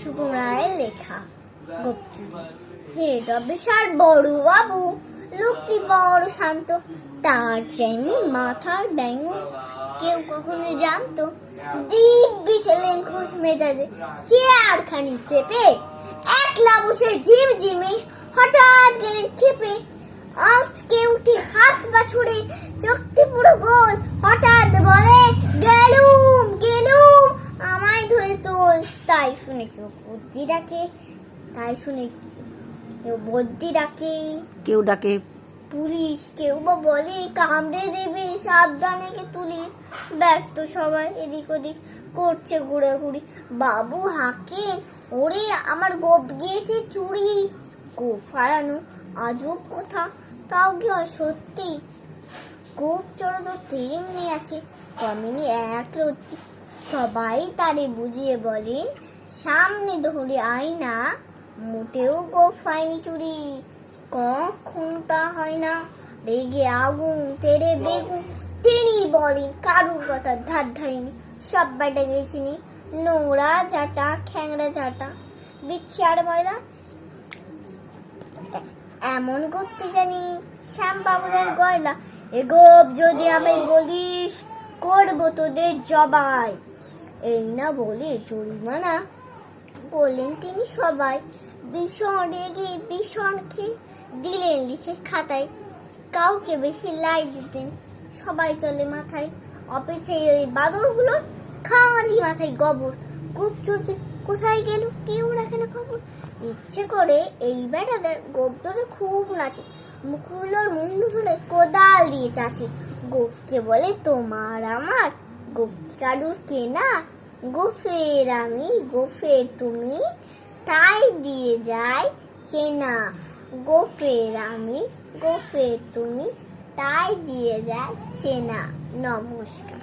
সুকুম রায়ের লেখা গোপচুরি। Head officer বড় বাবু লোকটি বড় শান্ত, তার চেন মাথার ব্যাঙ কেউ কখনো জানতো। দিব্যি ছিলেন খুশ মেজাজে, চেয়ার খানি চেপে একলা বসে ঝিমঝিমে হঠাৎ গেলেন খেপে। আজকে উঠে হাত পা ছুড়ে চোখটি পুরো গোল, হঠাৎ বলে গেলুম গেলুম আমায় ধরে তোল। তাই শুনে কেউ বুদ্ধি ডাকে, কেউ ডাকে পুলিশ, কেউ বা বলে কামড়ে দেবে সাবধানে কে তুলি। ব্যস্ত সবাই এদিক ওদিক করছে ঘুরাঘুরি। বাবু হাঁকেন, ওরে আমার গোপ গিয়েছে চুরি। গোপ হারানো আজব কথা, তাও কি হয় সত্যি? গোপ চড়ো তো তেমনি আছে, কমেনি এক রত্তি। সবাই তারে বুঝিয়ে বলেন সামনে ধরে আয়না, মোটেও গোপ হয়নি চুরি, কখন তা হয় না। রেগে আগুন তেরে বেগুন, তিনি বলেন কারুর কথা ধার ধারিনি, সব বাইটা গেছিনি। নোংরা ঝাঁটা খ্যাংরা ঝাঁটা বিচ্ছিয়ার ময়লা এমন করতে জানি শ্যাম বাবুদের গয়লা। এ গোপ যদি আমি বলিস করবো তোদের জবাই। এই না বলে জরিমানা বললেন তিনি সবাই। ভীষণ রেগে ভীষণ খেয়ে দিলেন লিখে খাতায়, কাউকে বেশি লাই দিতেন সবাই চলে মাথায়। অফিসে ওই বাদরগুলো খালি মাথায় গোবর, গোপ চলতে কোথায় গেল কেউ রাখে না খবর। ইচ্ছে করে এই বেটাদের গোপ ধরে খুব নাচে, মুখগুলোর মুন্ডু ধরে কোদাল দিয়ে চাচে। গোপকে বলে তোমার আমার, গোপ কারুর কেনা, গোফের আমি গোফের তুমি, তাই দিয়ে যায় চেনা। গোফের আমি গোফের তুমি, তাই দিয়ে যায় চেনা। নমস্কার।